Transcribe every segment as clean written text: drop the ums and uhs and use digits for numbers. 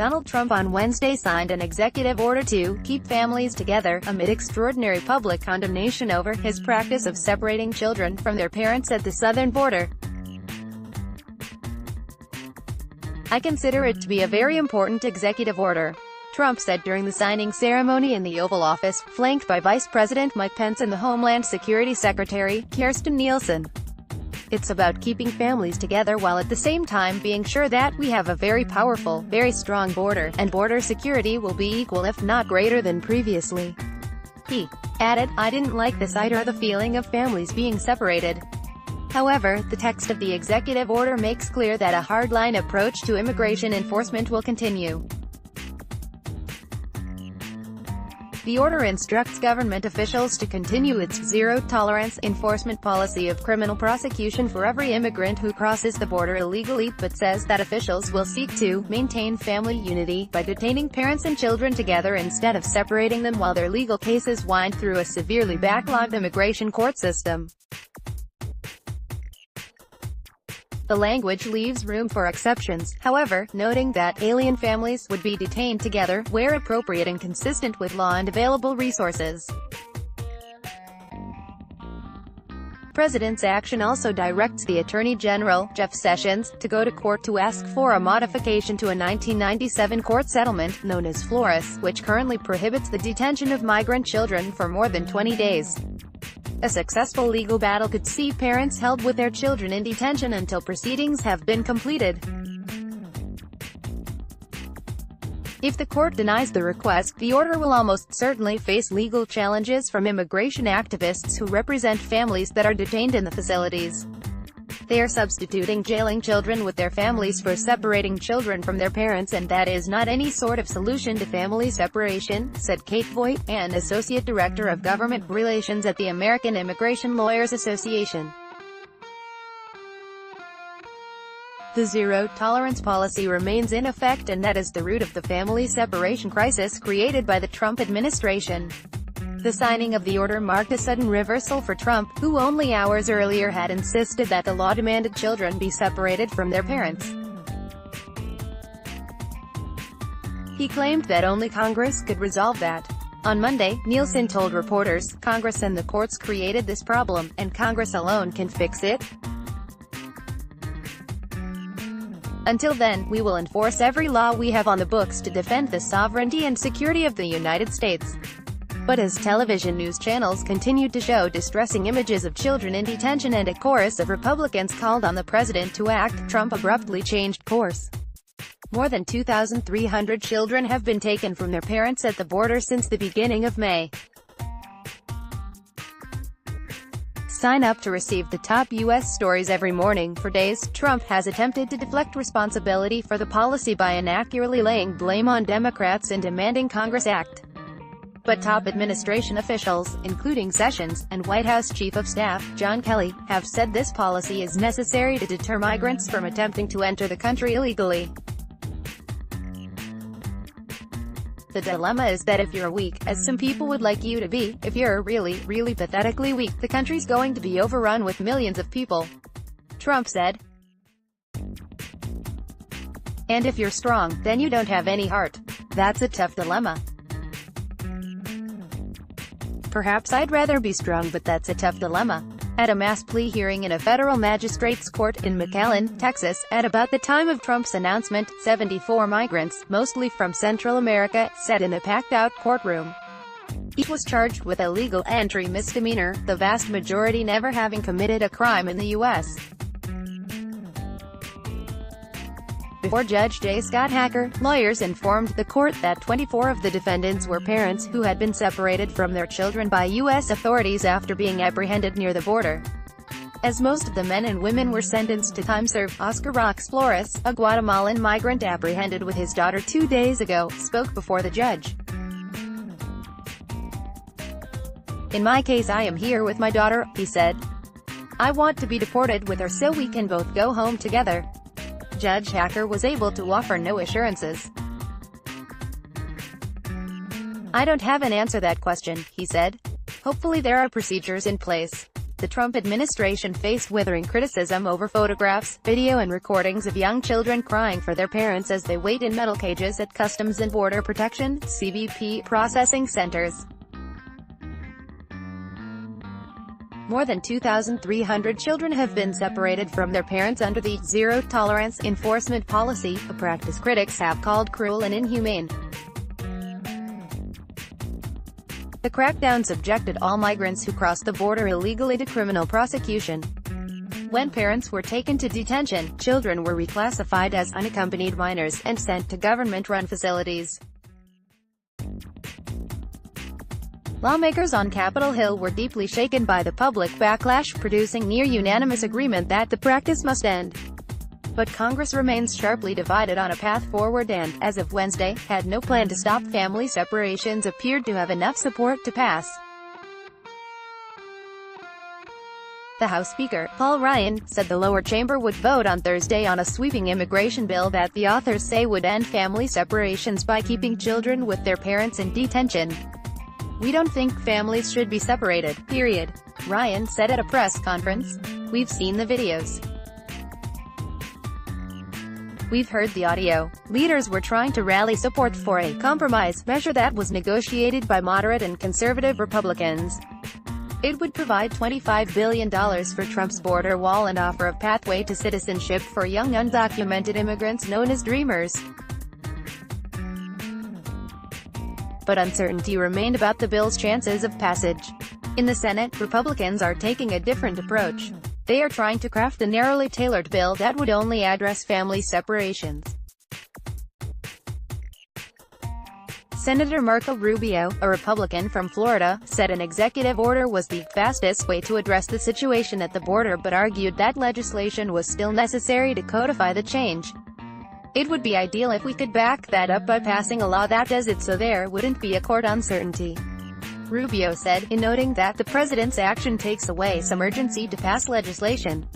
Donald Trump on Wednesday signed an executive order to keep families together, amid extraordinary public condemnation over his practice of separating children from their parents at the southern border. "I consider it to be a very important executive order," Trump said during the signing ceremony in the Oval Office, flanked by Vice-President Mike Pence and the Homeland Security Secretary, Kirstjen Nielsen. "It's about keeping families together while at the same time being sure that we have a very powerful, very strong border, and border security will be equal if not greater than previously." He added, "I didn't like the sight or the feeling of families being separated." However, the text of the executive order makes clear that a hardline approach to immigration enforcement will continue. The order instructs government officials to continue its zero-tolerance enforcement policy of criminal prosecution for every immigrant who crosses the border illegally, but says that officials will seek to maintain family unity by detaining parents and children together instead of separating them while their legal cases wind through a severely backlogged immigration court system. The language leaves room for exceptions, however, noting that alien families would be detained together, where appropriate and consistent with law and available resources. The President's action also directs the Attorney General, Jeff Sessions, to go to court to ask for a modification to a 1997 court settlement, known as Flores, which currently prohibits the detention of migrant children for more than 20 days. A successful legal battle could see parents held with their children in detention until proceedings have been completed. If the court denies the request, the order will almost certainly face legal challenges from immigration activists who represent families that are detained in the facilities. They are substituting jailing children with their families for separating children from their parents, and that is not any sort of solution to family separation, said Kate Voigt, an associate director of government relations at the American Immigration Lawyers Association. The zero-tolerance policy remains in effect, and that is the root of the family separation crisis created by the Trump administration. The signing of the order marked a sudden reversal for Trump, who only hours earlier had insisted that the law demanded children be separated from their parents. He claimed that only Congress could resolve that. On Monday, Nielsen told reporters, "Congress and the courts created this problem, and Congress alone can fix it. Until then, we will enforce every law we have on the books to defend the sovereignty and security of the United States." But as television news channels continued to show distressing images of children in detention and a chorus of Republicans called on the president to act, Trump abruptly changed course. More than 2,300 children have been taken from their parents at the border since the beginning of May. Sign up to receive the top U.S. stories every morning. For days, Trump has attempted to deflect responsibility for the policy by inaccurately laying blame on Democrats and demanding Congress act. But top administration officials, including Sessions, and White House Chief of Staff, John Kelly, have said this policy is necessary to deter migrants from attempting to enter the country illegally. The dilemma is that if you're weak, as some people would like you to be, if you're really, really pathetically weak, the country's going to be overrun with millions of people, Trump said. And if you're strong, then you don't have any heart. That's a tough dilemma. Perhaps I'd rather be strong, but that's a tough dilemma. At a mass plea hearing in a federal magistrate's court in McAllen, Texas, at about the time of Trump's announcement, 74 migrants, mostly from Central America, sat in a packed-out courtroom. Each was charged with a legal entry misdemeanor, the vast majority never having committed a crime in the U.S. Before Judge J. Scott Hacker, lawyers informed the court that 24 of the defendants were parents who had been separated from their children by U.S. authorities after being apprehended near the border. As most of the men and women were sentenced to time served, Oscar Rox Flores, a Guatemalan migrant apprehended with his daughter 2 days ago, spoke before the judge. "In my case, I am here with my daughter," he said. "I want to be deported with her so we can both go home together." Judge Hacker was able to offer no assurances. "I don't have an answer that question," he said. "Hopefully there are procedures in place." The Trump administration faced withering criticism over photographs, video and recordings of young children crying for their parents as they wait in metal cages at Customs and Border Protection (CBP) processing centers. More than 2,300 children have been separated from their parents under the zero-tolerance enforcement policy, a practice critics have called cruel and inhumane. The crackdown subjected all migrants who crossed the border illegally to criminal prosecution. When parents were taken to detention, children were reclassified as unaccompanied minors, and sent to government-run facilities. Lawmakers on Capitol Hill were deeply shaken by the public backlash, producing near-unanimous agreement that the practice must end. But Congress remains sharply divided on a path forward and, as of Wednesday, had no plan to stop family separations appeared to have enough support to pass. The House Speaker, Paul Ryan, said the lower chamber would vote on Thursday on a sweeping immigration bill that the authors say would end family separations by keeping children with their parents in detention. "We don't think families should be separated, period," Ryan said at a press conference. "We've seen the videos. We've heard the audio. Leaders were trying to rally support for a compromise measure that was negotiated by moderate and conservative Republicans. It would provide $25 billion for Trump's border wall and offer a pathway to citizenship for young undocumented immigrants known as Dreamers." But uncertainty remained about the bill's chances of passage. In the Senate, Republicans are taking a different approach. They are trying to craft a narrowly tailored bill that would only address family separations. Senator Marco Rubio, a Republican from Florida, said an executive order was the fastest way to address the situation at the border but argued that legislation was still necessary to codify the change. "It would be ideal if we could back that up by passing a law that does it so there wouldn't be a court uncertainty," Rubio said, in noting that the president's action takes away some urgency to pass legislation.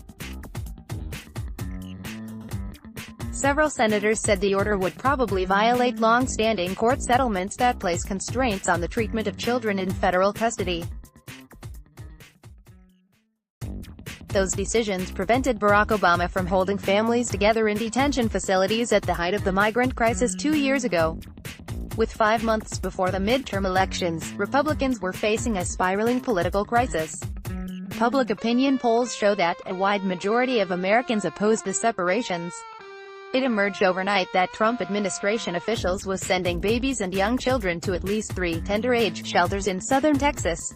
Several senators said the order would probably violate long-standing court settlements that place constraints on the treatment of children in federal custody. Those decisions prevented Barack Obama from holding families together in detention facilities at the height of the migrant crisis 2 years ago. With 5 months before the midterm elections, Republicans were facing a spiraling political crisis. Public opinion polls show that a wide majority of Americans opposed the separations. It emerged overnight that Trump administration officials was sending babies and young children to at least 3 tender-age shelters in southern Texas.